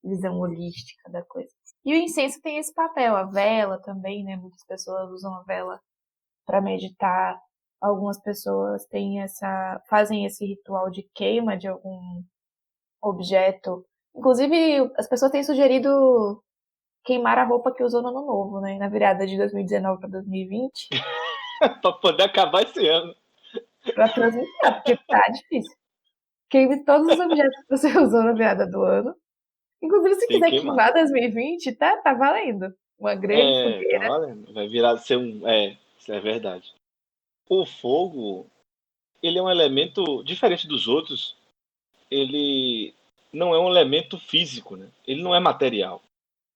visão holística da coisa. E o incenso tem esse papel, a vela também, né? Muitas pessoas usam a vela para meditar. Algumas pessoas fazem esse ritual de queima de algum objeto. Inclusive, as pessoas têm sugerido queimar a roupa que usou no ano novo, né? Na virada de 2019 para 2020. Pra poder acabar esse ano. Pra transmutar, porque tá difícil. Queime todos os objetos que você usou na virada do ano. Inclusive, se Tem que quiser queimar. queimar 2020, tá valendo. Uma grande Tá fogueira. valendo. Vai virar ser um. Isso é verdade. O fogo, ele é um elemento diferente dos outros. Ele não é um elemento físico, né? Ele não é material.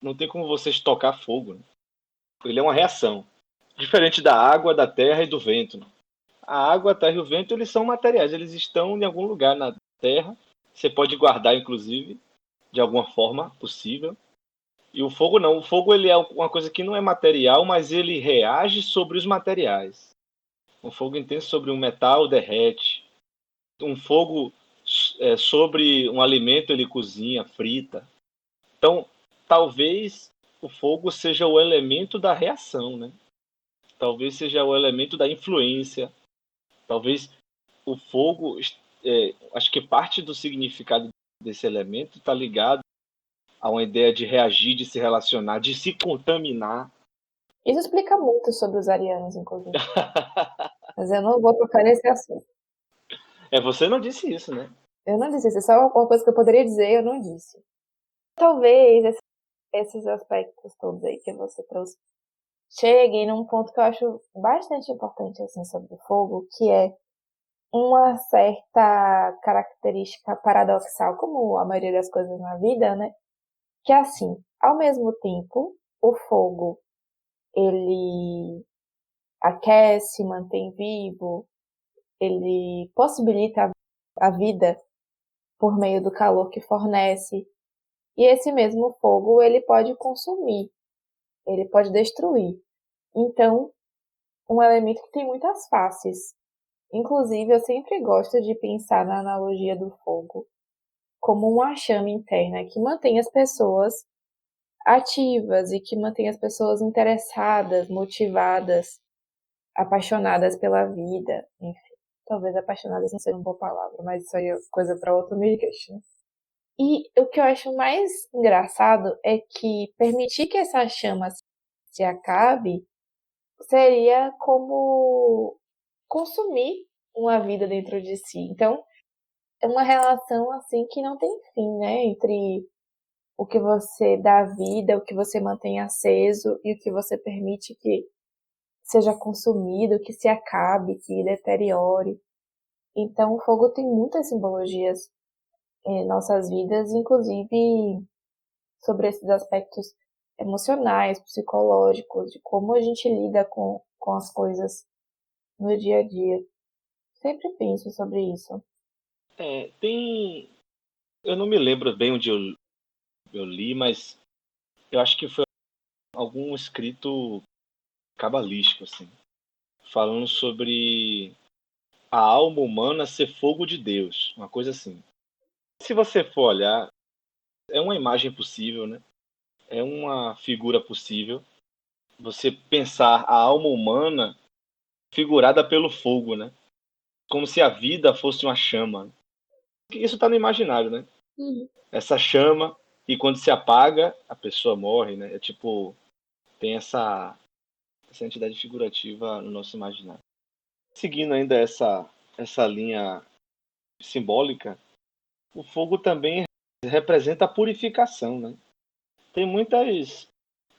Não tem como você estocar fogo, né? Ele é uma reação. Diferente da água, da terra e do vento, né? A água, a terra e o vento, eles são materiais. Eles estão em algum lugar na terra. Você pode guardar, inclusive, de alguma forma possível. E o fogo não. O fogo ele é uma coisa que não é material, mas ele reage sobre os materiais. Um fogo intenso sobre um metal derrete. Um fogo sobre um alimento ele cozinha, frita. Então, talvez o fogo seja o elemento da reação, né? Talvez seja o elemento da influência. Talvez o fogo, acho que parte do significado desse elemento está ligado a uma ideia de reagir, de se relacionar, de se contaminar. Isso explica muito sobre os arianos, inclusive. Mas eu não vou tocar nesse assunto. Você não disse isso, né? Eu não disse isso, é só uma coisa que eu poderia dizer, eu não disse. Talvez esses aspectos todos aí que você trouxe cheguem num ponto que eu acho bastante importante assim sobre o fogo, que é uma certa característica paradoxal, como a maioria das coisas na vida, né? Que é assim, ao mesmo tempo, o fogo ele aquece, mantém vivo, ele possibilita a vida por meio do calor que fornece. E esse mesmo fogo ele pode consumir, ele pode destruir. Então, um elemento que tem muitas faces. Inclusive, eu sempre gosto de pensar na analogia do fogo como uma chama interna que mantém as pessoas ativas e que mantém as pessoas interessadas, motivadas, apaixonadas pela vida. Enfim, talvez apaixonadas não seja uma boa palavra, mas isso aí é coisa para outro podcast, né? E o que eu acho mais engraçado é que permitir que essa chama se acabe seria como consumir uma vida dentro de si. Então, é uma relação assim que não tem fim, né? Entre o que você dá vida, o que você mantém aceso e o que você permite que seja consumido, que se acabe, que deteriore. Então, o fogo tem muitas simbologias em nossas vidas, inclusive sobre esses aspectos emocionais, psicológicos, de como a gente lida com as coisas no dia a dia. Sempre penso sobre isso. Tem. Eu não me lembro bem onde eu li, mas eu acho que foi algum escrito cabalístico, assim, falando sobre a alma humana ser fogo de Deus, uma coisa assim. Se você for olhar, é uma imagem possível, né? É uma figura possível. Você pensar a alma humana figurada pelo fogo, né? Como se a vida fosse uma chama. Isso está no imaginário, né? Uhum. Essa chama, e quando se apaga, a pessoa morre, né? É tipo, tem essa entidade figurativa no nosso imaginário. Seguindo ainda essa linha simbólica, o fogo também representa a purificação, né? Tem muitas,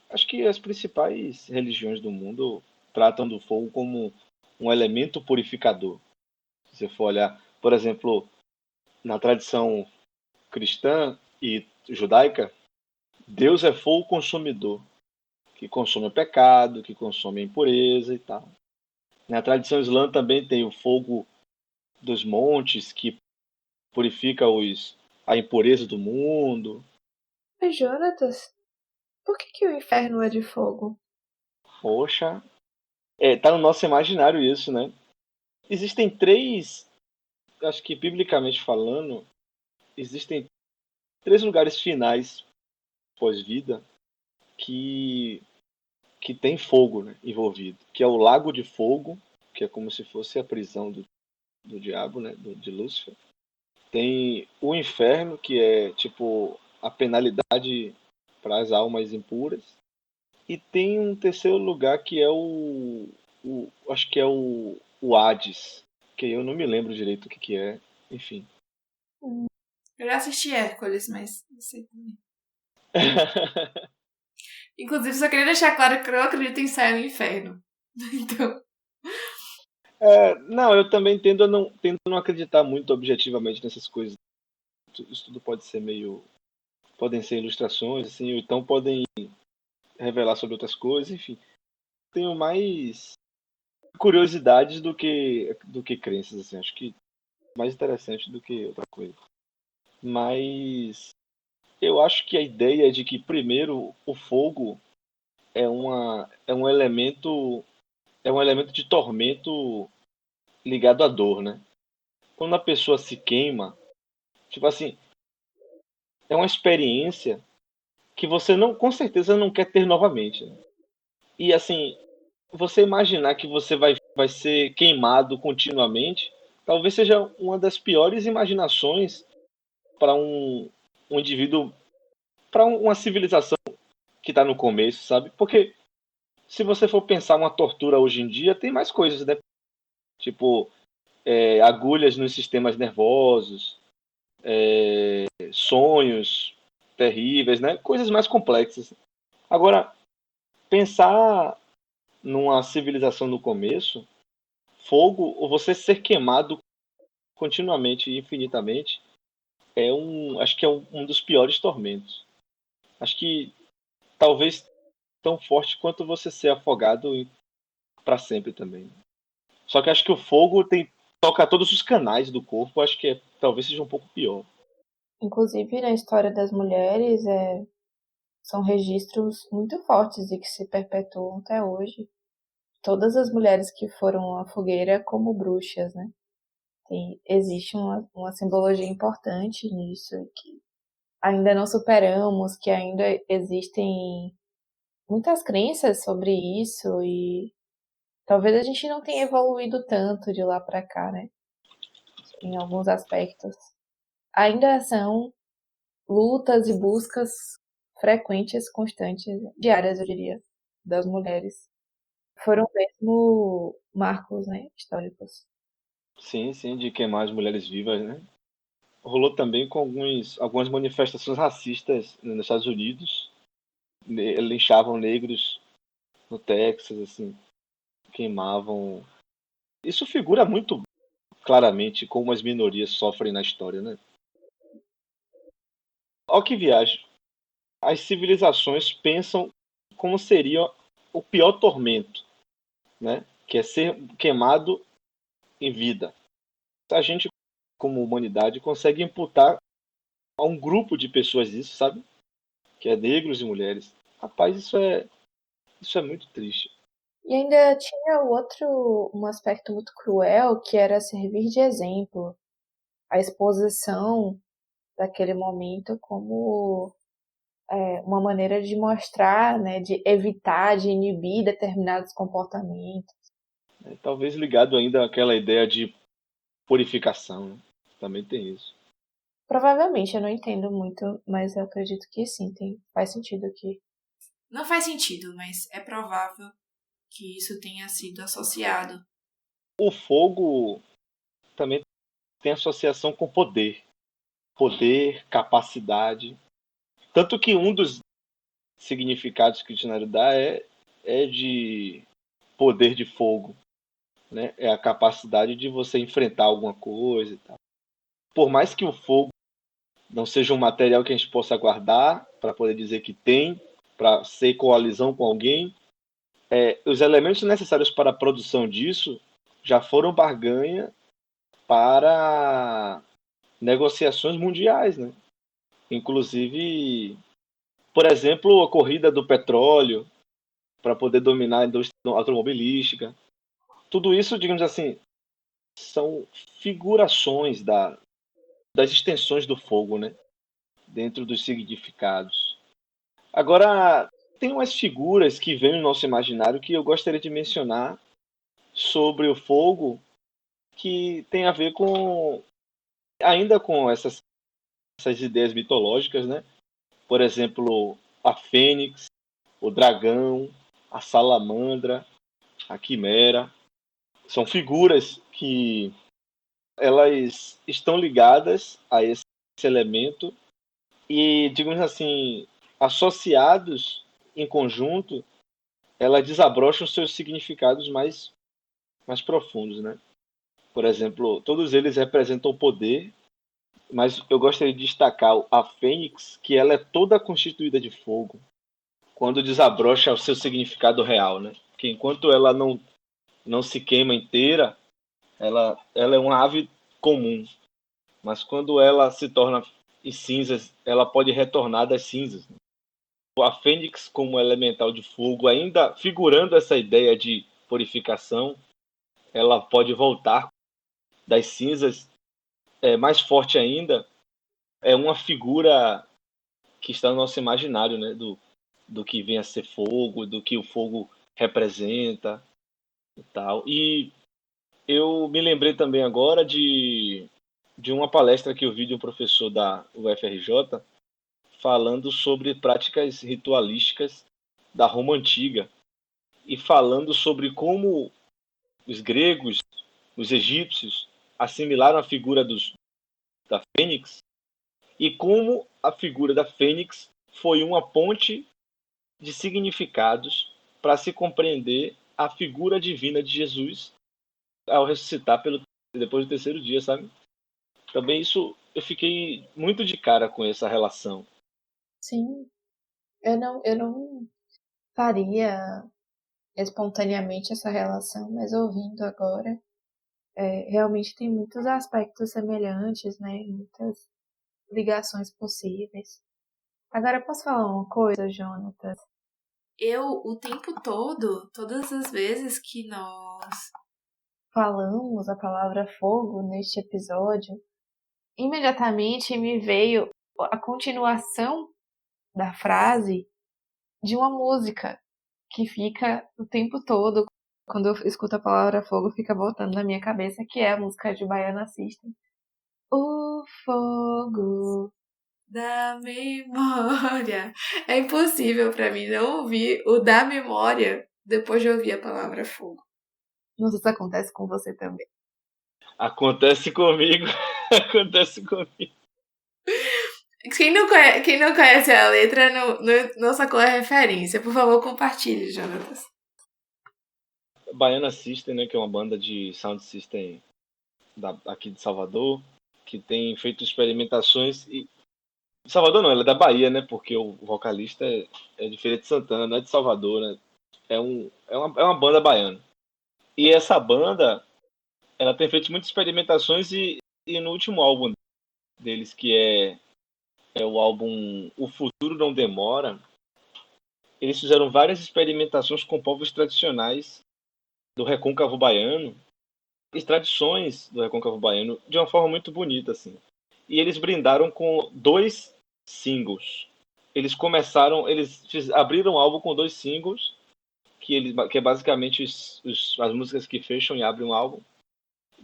acho que as principais religiões do mundo tratam do fogo como um elemento purificador. Se você for olhar, por exemplo, na tradição cristã e judaica, Deus é fogo consumidor, que consome o pecado, que consome a impureza e tal. Na tradição islã também tem o fogo dos montes, que purifica a impureza do mundo. Mas, Jonatas, por que o inferno é de fogo? Poxa, tá no nosso imaginário isso, né? Existem três, acho que biblicamente falando, existem três lugares finais pós-vida que que tem fogo, né, envolvido, que é o lago de fogo, que é como se fosse a prisão do diabo, né, de Lúcifer. Tem o inferno, que é tipo a penalidade para as almas impuras. E tem um terceiro lugar que é acho que é o Hades, que eu não me lembro direito o que é, enfim. Eu já assisti Hércules, mas não sei também. Inclusive, só queria deixar claro que eu não acredito em céu e inferno. Então. Não, eu também tento não acreditar muito objetivamente nessas coisas. Isso tudo pode ser meio. Podem ser ilustrações, assim, ou então podem revelar sobre outras coisas, enfim. Tenho mais curiosidades do que crenças, assim. Acho que mais interessante do que outra coisa. Mas eu acho que a ideia de que, primeiro, o fogo é um elemento de tormento ligado à dor, né? Quando a pessoa se queima, tipo assim, é uma experiência que você não, com certeza não quer ter novamente, né? E assim, você imaginar que você vai ser queimado continuamente, talvez seja uma das piores imaginações para um indivíduo, para uma civilização que está no começo, sabe? Porque se você for pensar uma tortura hoje em dia, tem mais coisas, né? Tipo, agulhas nos sistemas nervosos, sonhos terríveis, né? Coisas mais complexas. Agora, pensar numa civilização no começo, fogo, ou você ser queimado continuamente e infinitamente, acho que é um dos piores tormentos. Acho que talvez tão forte quanto você ser afogado para sempre também. Só que acho que o fogo toca todos os canais do corpo, acho que talvez seja um pouco pior. Inclusive, na história das mulheres, são registros muito fortes e que se perpetuam até hoje. Todas as mulheres que foram à fogueira como bruxas, né? Existe uma simbologia importante nisso, que ainda não superamos, que ainda existem muitas crenças sobre isso e talvez a gente não tenha evoluído tanto de lá para cá, né? Em alguns aspectos. Ainda são lutas e buscas frequentes, constantes, diárias, eu diria, das mulheres. Foram mesmo marcos, né, históricos. Sim, sim, de queimar as mulheres vivas, né? Rolou também com algumas manifestações racistas nos Estados Unidos. Linchavam negros no Texas, assim, queimavam. Isso figura muito claramente como as minorias sofrem na história, né? Ao que viagem, as civilizações pensam como seria o pior tormento, né? Que é ser queimado em vida. A gente, como humanidade, consegue imputar a um grupo de pessoas isso, sabe? Que é negros e mulheres. Rapaz, isso é muito triste. E ainda tinha um aspecto muito cruel, que era servir de exemplo. A exposição daquele momento como uma maneira de mostrar, né, de evitar, de inibir determinados comportamentos. Talvez ligado ainda àquela ideia de purificação, né? Também tem isso. Provavelmente, eu não entendo muito, mas eu acredito que sim, faz sentido aqui. Não faz sentido, mas é provável que isso tenha sido associado. O fogo também tem associação com poder. Poder, capacidade. Tanto que um dos significados que o dicionário dá é de poder de fogo, né? É a capacidade de você enfrentar alguma coisa e tal. Por mais que o fogo não seja um material que a gente possa guardar para poder dizer que tem, para ser coalizão com alguém, os elementos necessários para a produção disso já foram barganha para negociações mundiais, né? Inclusive, por exemplo, a corrida do petróleo para poder dominar a indústria automobilística. Tudo isso, digamos assim, são figurações das extensões do fogo, né? Dentro dos significados. Agora, tem umas figuras que vêm no nosso imaginário que eu gostaria de mencionar sobre o fogo que tem a ver ainda com essas ideias mitológicas, né? Por exemplo, a fênix, o dragão, a salamandra, a quimera. São figuras que elas estão ligadas a esse elemento e, digamos assim, associados em conjunto, elas desabrocham seus significados mais mais profundos, né? Por exemplo, todos eles representam o poder, mas eu gostaria de destacar a Fênix, que ela é toda constituída de fogo, quando desabrocha o seu significado real, né? Que enquanto ela não se queima inteira, ela é uma ave comum, mas quando ela se torna em cinzas, ela pode retornar das cinzas. A Fênix, como elemental de fogo, ainda figurando essa ideia de purificação, ela pode voltar das cinzas, mais forte ainda, é uma figura que está no nosso imaginário, né? Do que vem a ser fogo, do que o fogo representa e tal. E eu me lembrei também agora de uma palestra que eu vi de um professor da UFRJ falando sobre práticas ritualísticas da Roma Antiga e falando sobre como os gregos, os egípcios assimilaram a figura da Fênix e como a figura da Fênix foi uma ponte de significados para se compreender a figura divina de Jesus ao ressuscitar depois do terceiro dia, sabe? Também isso eu fiquei muito de cara com essa relação. Sim, eu não faria espontaneamente essa relação, mas ouvindo agora, realmente tem muitos aspectos semelhantes, né? Muitas ligações possíveis. Agora, eu posso falar uma coisa, Jonathan? Eu, o tempo todo, todas as vezes que nós falamos a palavra fogo neste episódio, imediatamente me veio a continuação da frase de uma música que fica o tempo todo, quando eu escuto a palavra fogo, fica voltando na minha cabeça, que é a música de Baiana System. O fogo da memória. É impossível pra mim não ouvir o da memória depois de ouvir a palavra fogo. Não sei se isso acontece com você também. Acontece comigo, acontece comigo. Quem não conhece a letra não sacou a referência. Por favor, compartilhe, Jonatas. Baiana System, né, que é uma banda de sound system aqui de Salvador, que tem feito experimentações Salvador não, ela é da Bahia, né? Porque o vocalista é de Feira de Santana, não é de Salvador, né? É uma banda baiana. E essa banda, ela tem feito muitas experimentações e no último álbum deles, que é o álbum O Futuro Não Demora, eles fizeram várias experimentações com povos tradicionais do Recôncavo Baiano e tradições do Recôncavo Baiano de uma forma muito bonita, assim. E eles brindaram com 2 singles. Eles abriram o álbum com 2 singles, que é basicamente as músicas que fecham e abrem um álbum.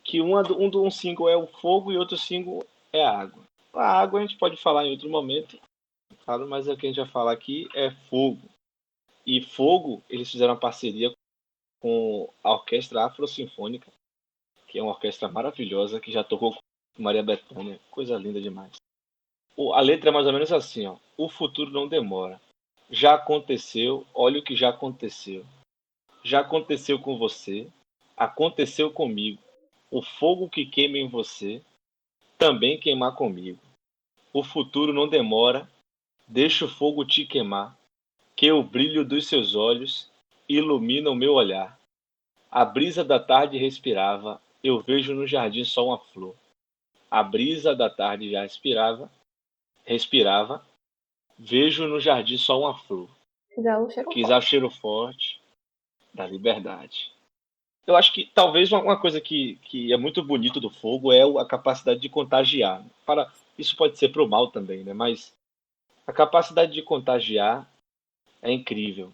Que um single é o fogo e outro single é a água. A água a gente pode falar em outro momento, claro, mas o que a gente vai falar aqui é fogo. E fogo, eles fizeram uma parceria com a Orquestra Afro-Sinfônica, que é uma orquestra maravilhosa, que já tocou com Maria Bethânia, coisa linda demais. A letra é mais ou menos assim, ó. O futuro não demora. Já aconteceu, olha o que já aconteceu. Já aconteceu com você, aconteceu comigo. O fogo que queima em você, também queimar comigo. O futuro não demora, deixa o fogo te queimar, que o brilho dos seus olhos ilumina o meu olhar. A brisa da tarde respirava, eu vejo no jardim só uma flor. A brisa da tarde já respirava, vejo no jardim só uma flor. Quis dar o cheiro forte da liberdade. Eu acho que talvez uma coisa que é muito bonito do fogo é a capacidade de contagiar. Isso pode ser para o mal também, né? Mas a capacidade de contagiar é incrível.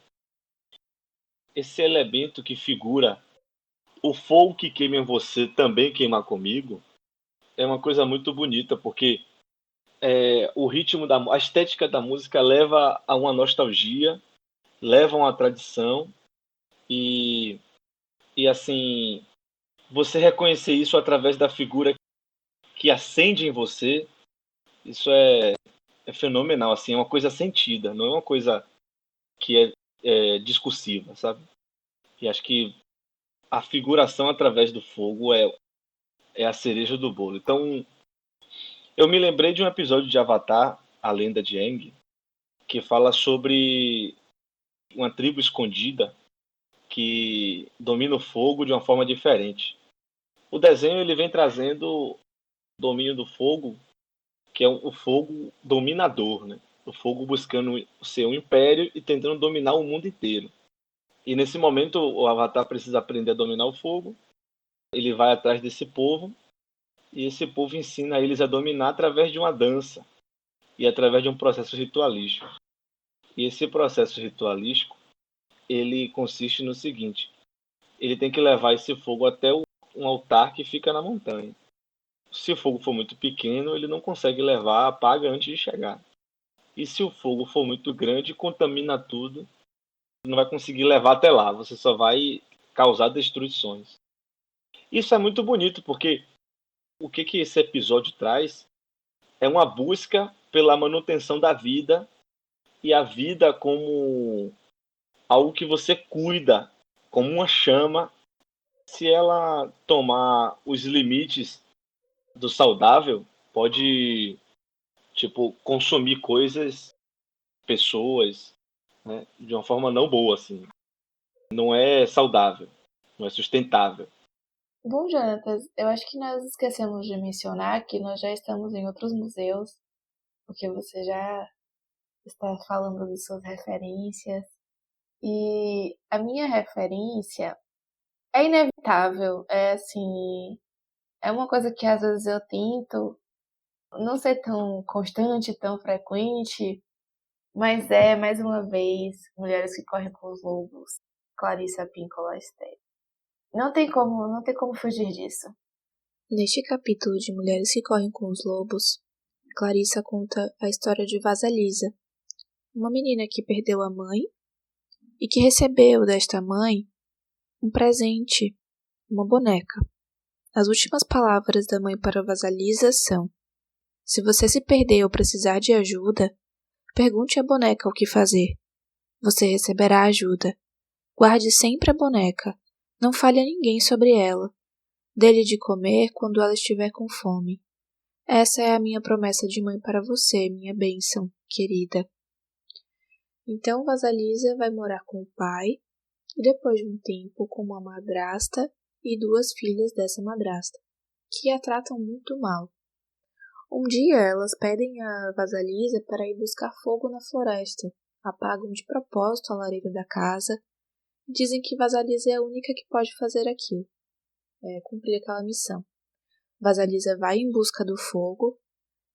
Esse elemento que figura o fogo que queima em você também queimar comigo é uma coisa muito bonita, porque o ritmo a estética da música leva a uma nostalgia, leva a uma tradição e assim, você reconhecer isso através da figura que acende em você, isso é fenomenal, assim, é uma coisa sentida, não é uma coisa que é discursiva, sabe? E acho que a figuração através do fogo é a cereja do bolo. Então, eu me lembrei de um episódio de Avatar, A Lenda de Aang, que fala sobre uma tribo escondida que domina o fogo de uma forma diferente. O desenho ele vem trazendo o domínio do fogo, que é o fogo dominador, né? O fogo buscando ser um império e tentando dominar o mundo inteiro. E nesse momento o Avatar precisa aprender a dominar o fogo. Ele vai atrás desse povo e esse povo ensina eles a dominar através de uma dança e através de um processo ritualístico. E esse processo ritualístico ele consiste no seguinte: ele tem que levar esse fogo até um altar que fica na montanha. Se o fogo for muito pequeno, ele não consegue levar, apaga antes de chegar. E se o fogo for muito grande, contamina tudo, não vai conseguir levar até lá, você só vai causar destruições. Isso é muito bonito, porque o que esse episódio traz é uma busca pela manutenção da vida e a vida como algo que você cuida, como uma chama. Se ela tomar os limites do saudável, pode, tipo, consumir coisas, pessoas, né, de uma forma não boa, assim. Não é saudável, não é sustentável. Bom, Jonatas, eu acho que nós esquecemos de mencionar que nós já estamos em outros museus, porque você já está falando de suas referências. E a minha referência é inevitável, é assim, é uma coisa que às vezes eu tento não ser tão constante, tão frequente, mas é, mais uma vez, Mulheres que Correm com os Lobos, Clarissa Pinkola Esté. Não tem como fugir disso. Neste capítulo de Mulheres que Correm com os Lobos, Clarissa conta a história de Vasalisa, uma menina que perdeu a mãe e que recebeu desta mãe um presente, uma boneca. As últimas palavras da mãe para Vasalisa são: se você se perder ou precisar de ajuda, pergunte à boneca o que fazer. Você receberá ajuda. Guarde sempre a boneca. Não fale a ninguém sobre ela. Dê-lhe de comer quando ela estiver com fome. Essa é a minha promessa de mãe para você, minha bênção, querida. Então Vasalisa vai morar com o pai e depois de um tempo com uma madrasta e 2 filhas dessa madrasta, que a tratam muito mal. Um dia elas pedem a Vasalisa para ir buscar fogo na floresta, apagam de propósito a lareira da casa e dizem que Vasalisa é a única que pode fazer aquilo, cumprir aquela missão. Vasalisa vai em busca do fogo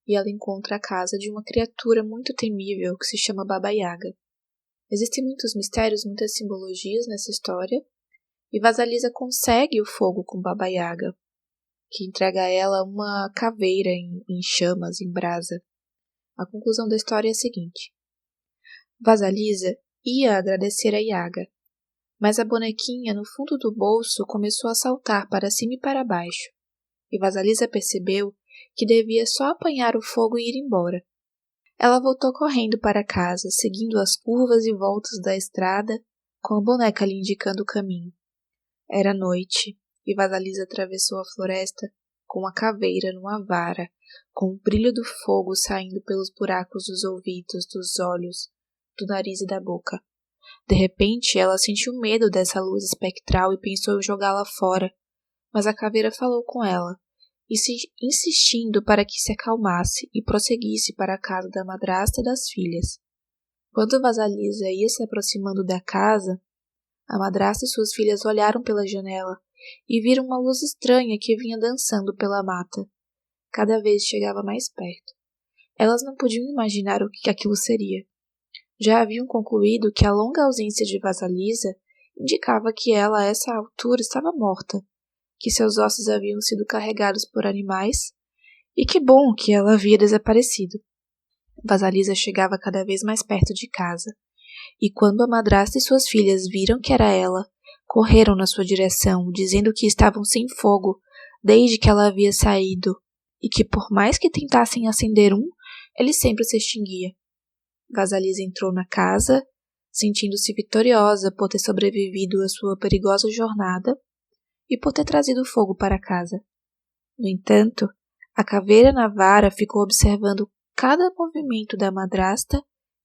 e ela encontra a casa de uma criatura muito temível que se chama Baba Yaga. Existem muitos mistérios, muitas simbologias nessa história, e Vasalisa consegue o fogo com Baba Yaga, que entrega a ela uma caveira em chamas, em brasa. A conclusão da história é a seguinte: Vasalisa ia agradecer a Yaga, mas a bonequinha no fundo do bolso começou a saltar para cima e para baixo, e Vasalisa percebeu que devia só apanhar o fogo e ir embora. Ela voltou correndo para casa, seguindo as curvas e voltas da estrada, com a boneca lhe indicando o caminho. Era noite, e Vasalisa atravessou a floresta com a caveira numa vara, com o brilho do fogo saindo pelos buracos dos ouvidos, dos olhos, do nariz e da boca. De repente, ela sentiu medo dessa luz espectral e pensou em jogá-la fora, mas a caveira falou com ela, insistindo para que se acalmasse e prosseguisse para a casa da madrasta e das filhas. Quando Vasalisa ia se aproximando da casa, a madrasta e suas filhas olharam pela janela e viram uma luz estranha que vinha dançando pela mata. Cada vez chegava mais perto. Elas não podiam imaginar o que aquilo seria. Já haviam concluído que a longa ausência de Vasalisa indicava que ela, a essa altura, estava morta, que seus ossos haviam sido carregados por animais, e que bom que ela havia desaparecido. Vasalisa chegava cada vez mais perto de casa, e quando a madrasta e suas filhas viram que era ela, correram na sua direção, dizendo que estavam sem fogo desde que ela havia saído, e que por mais que tentassem acender um, ele sempre se extinguia. Vasalisa entrou na casa, sentindo-se vitoriosa por ter sobrevivido à sua perigosa jornada, e por ter trazido fogo para casa. No entanto, a caveira na vara ficou observando cada movimento da madrasta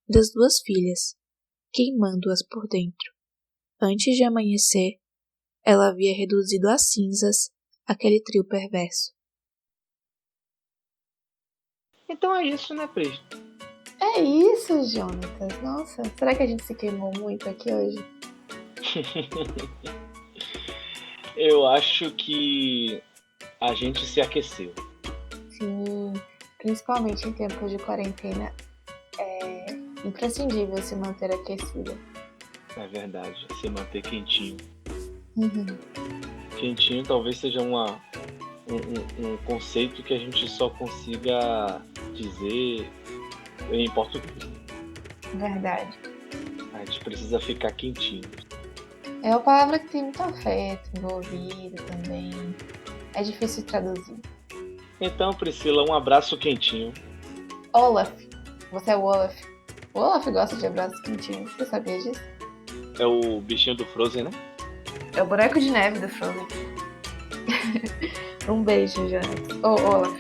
e das duas filhas, queimando-as por dentro. Antes de amanhecer, ela havia reduzido a cinzas aquele trio perverso. Então é isso, né, Pri? É isso, Jonatas. Nossa, será que a gente se queimou muito aqui hoje? Eu acho que a gente se aqueceu. Sim, principalmente em tempos de quarentena, é imprescindível se manter aquecido. É verdade, se manter quentinho. Uhum. Quentinho talvez seja um conceito que a gente só consiga dizer em português. Verdade. A gente precisa ficar quentinho. É uma palavra que tem muito afeto envolvido também. É difícil de traduzir. Então, Priscila, um abraço quentinho. Olaf. Você é o Olaf. O Olaf gosta de abraços quentinhos. Você sabia disso? É o bichinho do Frozen, né? É o boneco de neve do Frozen. Um beijo, Jonas. Olaf.